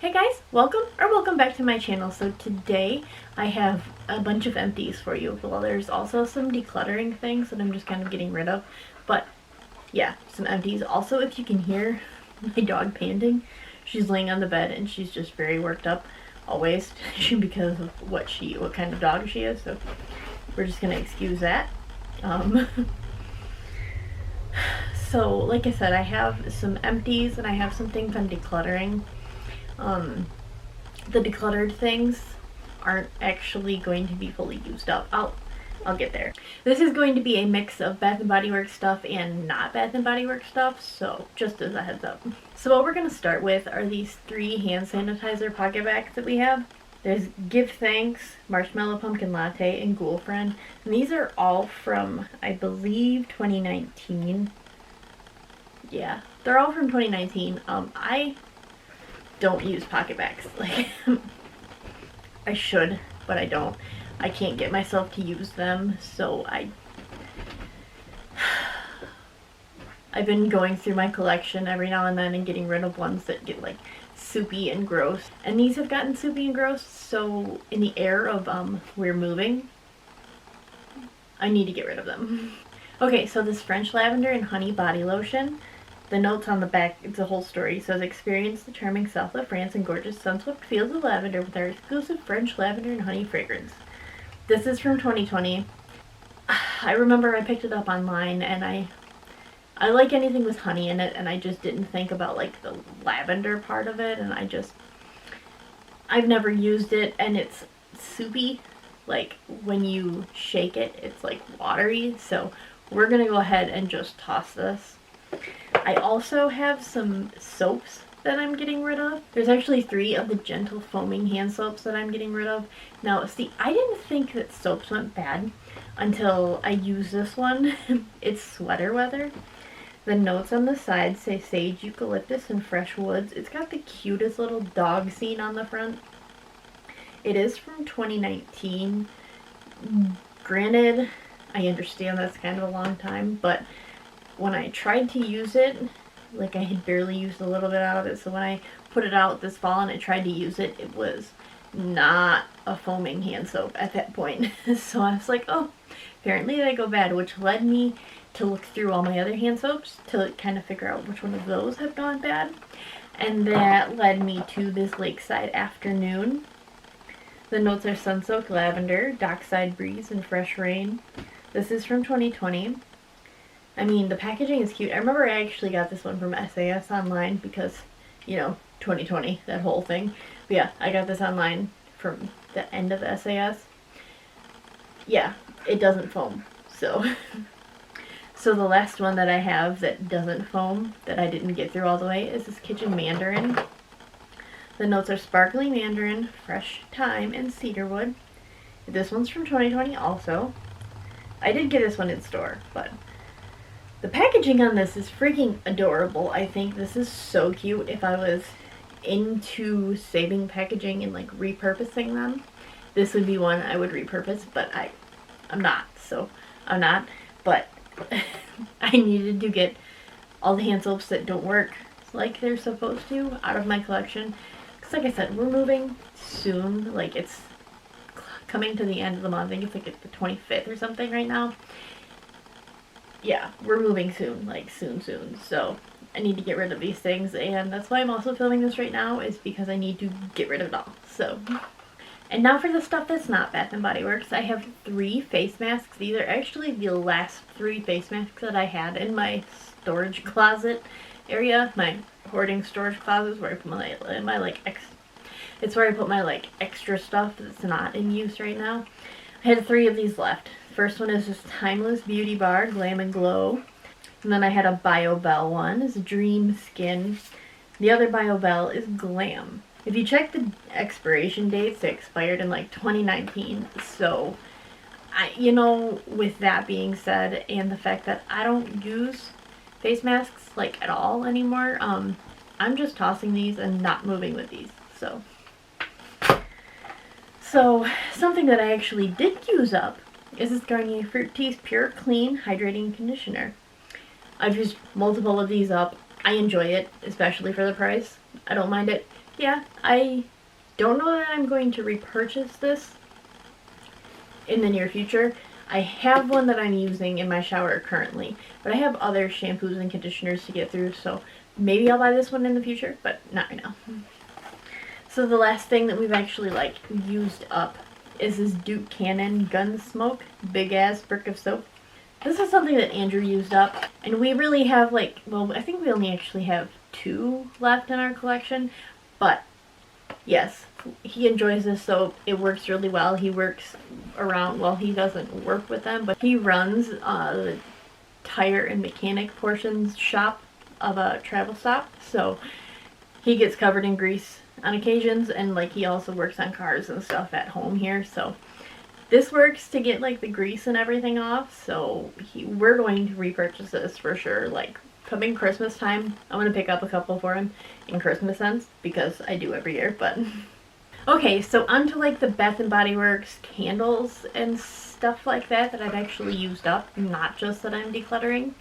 Hey guys, welcome back to my channel. So today I have a bunch of empties for you. Well, there's also some decluttering things that I'm just kind of getting rid of, but yeah, some empties. Also, if you can hear my dog panting, she's laying on the bed and she's just very worked up always because of what kind of dog she is. So we're just gonna excuse that. So like I said, I have some empties and I have some things I'm decluttering. The decluttered things aren't actually going to be fully used up. I'll get there. This is going to be a mix of Bath & Body Works stuff and not Bath & Body Works stuff, so just as a heads up. So what we're going to start with are these 3 hand sanitizer pocket bags that we have. There's Give Thanks, Marshmallow Pumpkin Latte, and Ghoul Friend. And these are all from, I believe, 2019. Yeah, they're all from 2019. I don't use pocket bags. Like, I should, but I don't. I can't get myself to use them, so I've been going through my collection every now and then and getting rid of ones that get like soupy and gross. And these have gotten soupy and gross, so in the air of we're moving, I need to get rid of them. Okay, so this French Lavender and Honey Body Lotion. The notes on the back, it's a whole story. It says, experience the charming south of France and gorgeous sun-swept fields of lavender with our exclusive French lavender and honey fragrance. This is from 2020. I remember I picked it up online and I like anything with honey in it, and I just didn't think about like the lavender part of it, and I've never used it, and it's soupy. Like when you shake it, it's like watery, so we're gonna go ahead and just toss this. I also have some soaps that I'm getting rid of. There's actually 3 of the gentle foaming hand soaps that I'm getting rid of. Now, see, I didn't think that soaps went bad until I used this one. It's sweater weather. The notes on the side say sage, eucalyptus, and fresh woods. It's got the cutest little dog scene on the front. It is from 2019. Granted, I understand that's kind of a long time, but when I tried to use it, like I had barely used a little bit out of it, so when I put it out this fall and I tried to use it, it was not a foaming hand soap at that point. So I was like, oh, apparently they go bad, which led me to look through all my other hand soaps to kind of figure out which one of those have gone bad. And that led me to this Lakeside Afternoon. The notes are Sun-Soaked Lavender, Dockside Breeze, and Fresh Rain. This is from 2020. I mean, the packaging is cute. I remember I actually got this one from SAS online because, you know, 2020, that whole thing. But yeah, I got this online from the end of SAS. Yeah, it doesn't foam. So the last one that I have that doesn't foam, that I didn't get through all the way, is this Kitchen Mandarin. The notes are Sparkling Mandarin, Fresh Thyme, and Cedarwood. This one's from 2020 also. I did get this one in store, but the packaging on this is freaking adorable. I think this is so cute. If I was into saving packaging and like repurposing them, this would be one I would repurpose, but I'm not. So I'm not, but I needed to get all the hand soaps that don't work like they're supposed to out of my collection. Because like I said, we're moving soon. Like it's coming to the end of the month. I think it's like the 25th or something right now. Yeah, we're moving soon, like soon. So I need to get rid of these things, and that's why I'm also filming this right now, is because I need to get rid of it all. So, and now for the stuff that's not Bath & Body Works. I have 3 face masks. These are actually the last 3 face masks that I had in my storage closet area, my hoarding storage closet, where I put it's where I put my like extra stuff that's not in use right now. I had 3 of these left. First one is this Timeless Beauty Bar, Glam and Glow. And then I had a BioBell one, it's Dream Skin. The other BioBell is Glam. If you check the expiration dates, they expired in like 2019. So, you know, with that being said, and the fact that I don't use face masks like at all anymore, I'm just tossing these and not moving with these. So something that I actually did use up is this Garnier Fructis Pure Clean Hydrating Conditioner. I've used multiple of these up. I enjoy it, especially for the price. I don't mind it. yeah, I don't know that I'm going to repurchase this in the near future. I have one that I'm using in my shower currently, but I have other shampoos and conditioners to get through, so maybe I'll buy this one in the future, but not right now. So the last thing that we've actually like used up is this Duke Cannon Gunsmoke big ass brick of soap. This is something that Andrew used up, and we really have like, well, I think we only actually have 2 left in our collection, but yes, he enjoys this soap. It works really well. He works around, well, he doesn't work with them, but he runs the tire and mechanic portions shop of a travel stop, so he gets covered in grease on occasions, and like he also works on cars and stuff at home here, so this works to get like the grease and everything off. So we're going to repurchase this for sure. Like coming Christmas time, I'm gonna pick up a couple for him in Christmas scents because I do every year. But okay, so onto like the Bath and Body Works candles and stuff like that I've actually used up, not just that I'm decluttering.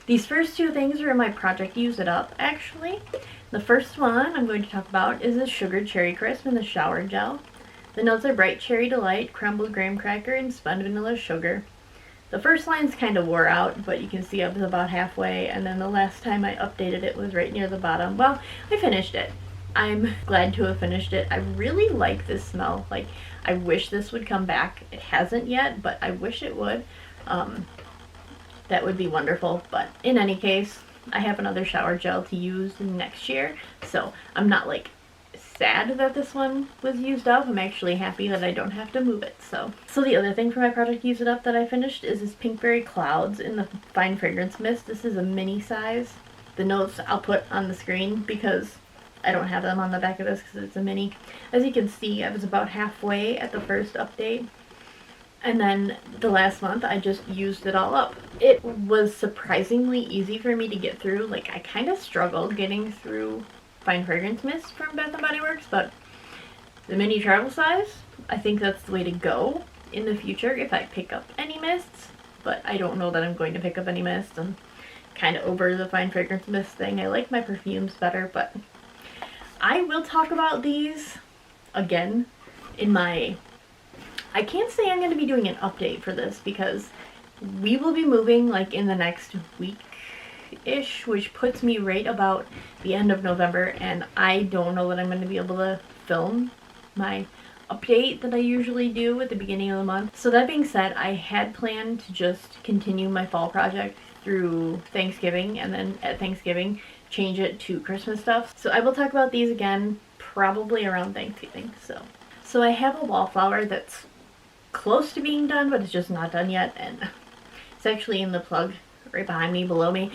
These first 2 things are in my project Use It Up, actually. The first one I'm going to talk about is the Sugar Cherry Crisp in the shower gel. The notes are bright cherry delight, crumbled graham cracker, and spun vanilla sugar. The first line's kind of wore out, but you can see I was about halfway, and then the last time I updated it was right near the bottom. Well, I finished it. I'm glad to have finished it. I really like this smell. Like, I wish this would come back. It hasn't yet, but I wish it would. That would be wonderful, but in any case, I have another shower gel to use next year, so I'm not like sad that this one was used up. I'm actually happy that I don't have to move it. So the other thing for my project Use It Up that I finished is this Pinkberry Clouds in the Fine Fragrance Mist. This is a mini size. The notes I'll put on the screen because I don't have them on the back of this because it's a mini. As you can see, I was about halfway at the first update. And then the last month, I just used it all up. It was surprisingly easy for me to get through. Like, I kind of struggled getting through Fine Fragrance Mist from Bath & Body Works, but the mini travel size, I think that's the way to go in the future if I pick up any mists. But I don't know that I'm going to pick up any mists. I'm kind of over the Fine Fragrance Mist thing. I like my perfumes better, but I will talk about these again in my... I can't say I'm going to be doing an update for this because we will be moving like in the next week-ish, which puts me right about the end of November, and I don't know that I'm going to be able to film my update that I usually do at the beginning of the month. So that being said, I had planned to just continue my fall project through Thanksgiving, and then at Thanksgiving change it to Christmas stuff. So I will talk about these again probably around Thanksgiving. So I have a wallflower that's close to being done, but it's just not done yet, and it's actually in the plug right behind me, below me.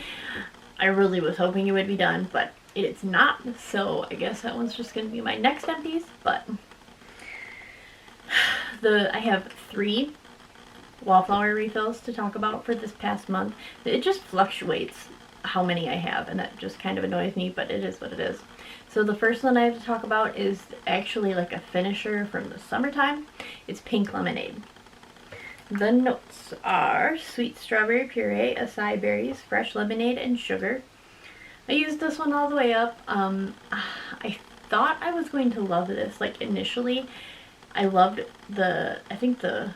I really was hoping it would be done, but it's not, so I guess that one's just going to be my next empties. But I have 3 wallflower refills to talk about for this past month. It just fluctuates how many I have, and that just kind of annoys me, but it is what it is. So the first one I have to talk about is actually like a finisher from the summertime. It's Pink Lemonade. The notes are sweet strawberry puree, acai berries, fresh lemonade, and sugar. I used this one all the way up. I thought I was going to love this. Like initially, I loved I think the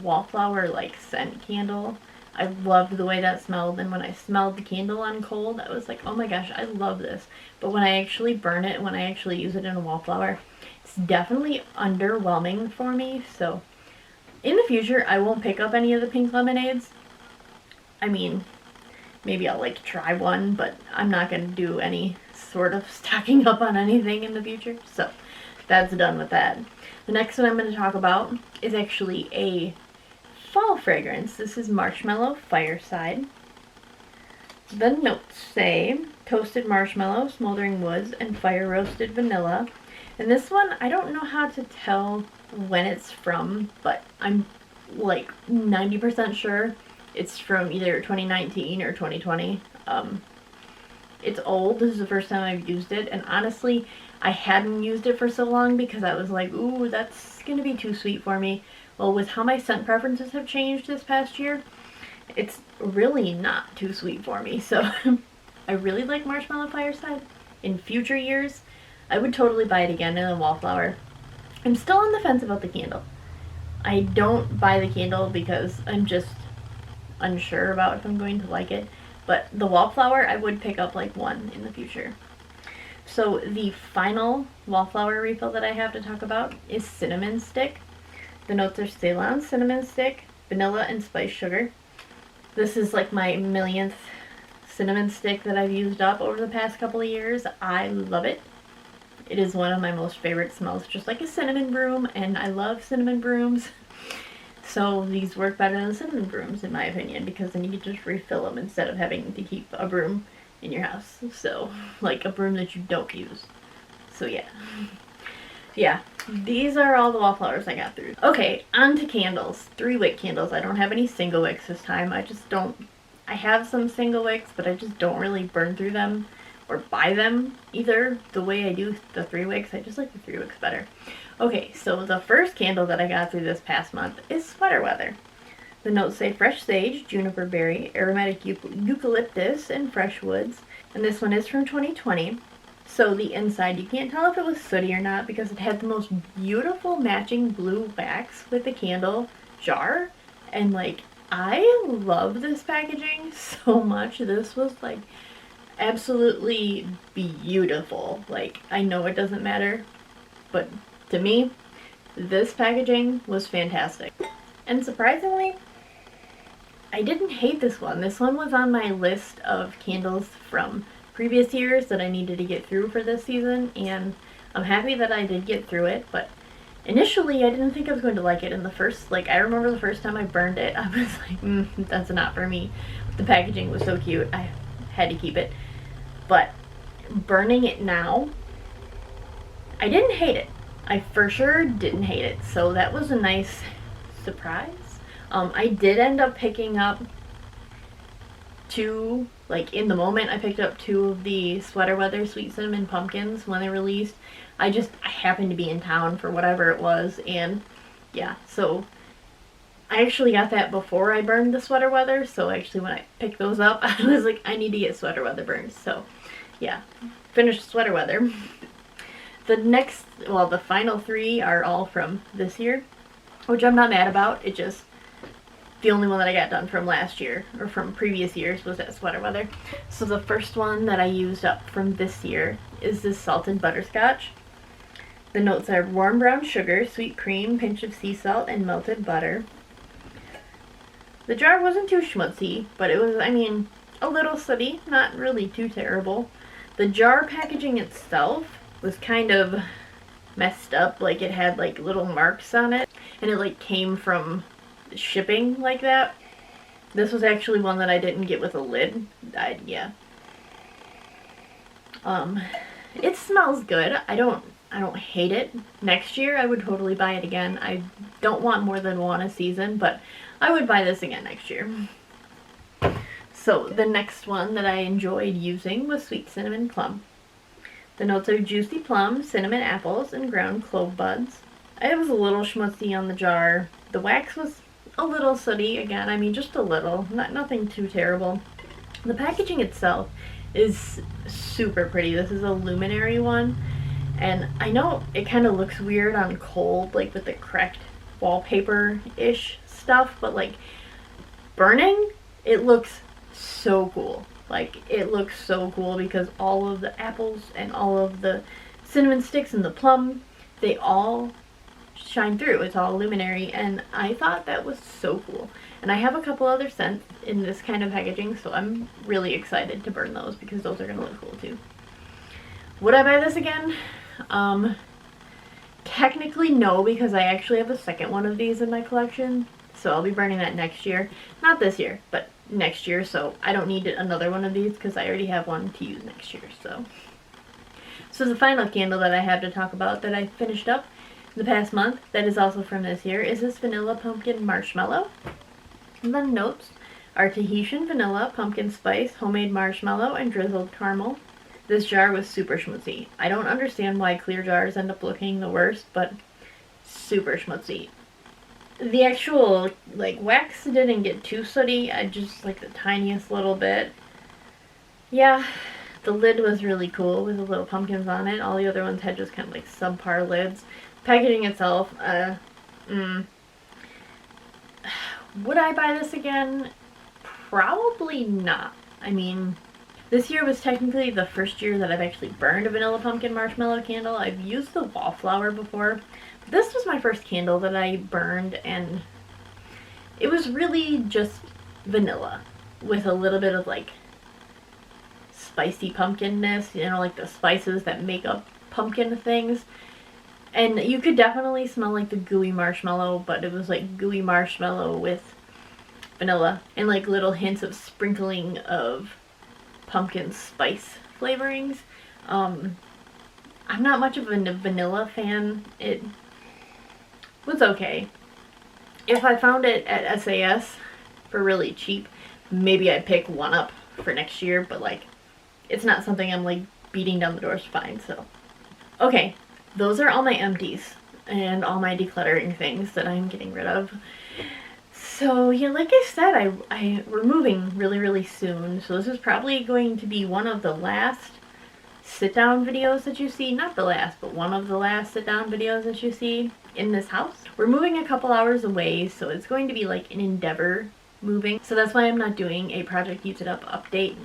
wallflower like scent candle. I loved the way that smelled, and when I smelled the candle on cold, I was like, oh my gosh, I love this. But when I actually burn it, when I actually use it in a wallflower, it's definitely underwhelming for me. So in the future, I won't pick up any of the pink lemonades. I mean, maybe I'll like try one, but I'm not going to do any sort of stocking up on anything in the future. So that's done with that. The next one I'm going to talk about is actually a fall fragrance. This is Marshmallow Fireside. The notes say toasted marshmallow, smoldering woods, and fire roasted vanilla. And this one, I don't know how to tell when it's from, but I'm like 90% sure it's from either 2019 or 2020. It's old. This is the first time I've used it, and honestly, I hadn't used it for so long because I was like, ooh, that's gonna be too sweet for me. Well, with how my scent preferences have changed this past year, it's really not too sweet for me. So I really like Marshmallow Fireside. In future years, I would totally buy it again in a wallflower. I'm still on the fence about the candle. I don't buy the candle because I'm just unsure about if I'm going to like it. But the wallflower, I would pick up like one in the future. So the final wallflower refill that I have to talk about is cinnamon stick. The notes are Ceylon cinnamon stick, vanilla, and spiced sugar. This is like my millionth cinnamon stick that I've used up over the past couple of years. I love it. It is one of my most favorite smells, just like a cinnamon broom, and I love cinnamon brooms. So these work better than cinnamon brooms, in my opinion, because then you can just refill them instead of having to keep a broom in your house. So, like a broom that you don't use. So yeah, these are all the wallflowers I got through. Okay, on to candles. 3-wick candles. I don't have any single wicks this time. I have some single wicks, but I just don't really burn through them or buy them either the way I do the 3 wicks. I just like the 3 wicks better. Okay, so the first candle that I got through this past month is Sweater Weather. The notes say fresh sage, juniper berry, aromatic eucalyptus, and fresh woods. And this one is from 2020. So the inside, you can't tell if it was sooty or not because it had the most beautiful matching blue wax with the candle jar. And like, I love this packaging so much. This was like absolutely beautiful. Like, I know it doesn't matter, but to me, this packaging was fantastic. And surprisingly, I didn't hate this one. This one was on my list of candles from previous years that I needed to get through for this season, and I'm happy that I did get through it, but initially I didn't think I was going to like it. In the first, I remember the first time I burned it, I was like, that's not for me. The packaging was so cute, I had to keep it. But burning it now, I didn't hate it. I for sure didn't hate it, so that was a nice surprise. I did end up picking up 2, in the moment, I picked up 2 of the Sweater Weather Sweet Cinnamon Pumpkins when they released. I happened to be in town for whatever it was, and yeah, so I actually got that before I burned the Sweater Weather, so actually when I picked those up, I was like, I need to get Sweater Weather burned, so yeah, finished Sweater Weather. The final 3 are all from this year, which I'm not mad about. The only one that I got done from last year, or from previous years, was that Sweater Weather. So the first one that I used up from this year is this Salted Butterscotch. The notes are warm brown sugar, sweet cream, pinch of sea salt, and melted butter. The jar wasn't too schmutzy, but it was, a little sooty, not really too terrible. The jar packaging itself was kind of messed up, it had little marks on it, and it came from shipping like that. This was actually one that I didn't get with a lid. It smells good. I don't hate it. Next year I would totally buy it again. I don't want more than one a season, but I would buy this again next year. So the next one that I enjoyed using was Sweet Cinnamon Plum. The notes are juicy plum, cinnamon apples, and ground clove buds. It was a little schmutzy on the jar. The wax was a little sooty, again, just a little, nothing too terrible. The packaging itself is super pretty. This is a luminary one, and I know it kind of looks weird on cold, with the cracked wallpaper-ish stuff, but burning, it looks so cool. It looks so cool because all of the apples and all of the cinnamon sticks and the plum, they all shine through. It's all luminary, and I thought that was so cool. And I have a couple other scents in this kind of packaging, so I'm really excited to burn those because those are going to look cool too. Would I buy this again? Technically no, because I actually have a second one of these in my collection, so I'll be burning that next year. Not this year, but next year, so I don't need another one of these because I already have one to use next year. So the final candle that I have to talk about that I finished up the past month, that is also from this year, is this Vanilla Pumpkin Marshmallow. And the notes are Tahitian vanilla, pumpkin spice, homemade marshmallow, and drizzled caramel. This jar was super schmutzy. I don't understand why clear jars end up looking the worst, but super schmutzy. The actual, wax didn't get too sooty. I just, the tiniest little bit. Yeah, The lid was really cool with the little pumpkins on it. All the other ones had just kind of like subpar lids. Packaging itself, would I buy this again? Probably not. I mean, this year was technically the first year that I've actually burned a vanilla pumpkin marshmallow candle. I've used the wallflower before. But this was my first candle that I burned, and it was really just vanilla with a little bit of like spicy pumpkinness, you know, like the spices that make up pumpkin things. And you could definitely smell like the gooey marshmallow, but it was like gooey marshmallow with vanilla and like little hints of sprinkling of pumpkin spice flavorings. I'm not much of a vanilla fan. It was okay. If I found it at SAS for really cheap, maybe I'd pick one up for next year, but like it's not something I'm like beating down the doors to find. So okay, those are all my empties and all my decluttering things that I'm getting rid of. So yeah, like I said, we're moving really soon, so this is probably going to be one of the last sit down videos that you see. Not the last, but one of the last sit down videos that you see in this house. We're moving a couple hours away, so it's going to be like an endeavor moving. So that's why I'm not doing a Project Use It Up update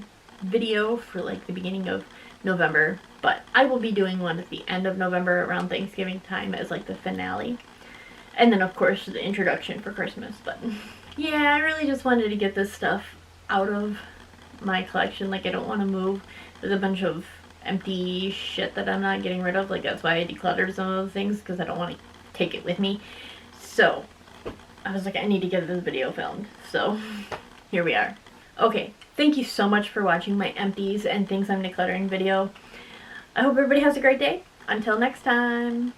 video for like the beginning of November, but I will be doing one at the end of November around Thanksgiving time as like the finale. And then of course the introduction for Christmas. But yeah, I really just wanted to get this stuff out of my collection. Like I don't want to move. There's a bunch of empty shit that I'm not getting rid of. Like that's why I decluttered some of the things, because I don't want to take it with me. So I was like, I need to get this video filmed. So here we are. Okay, thank you so much for watching my empties and things I'm decluttering video. I hope everybody has a great day. Until next time.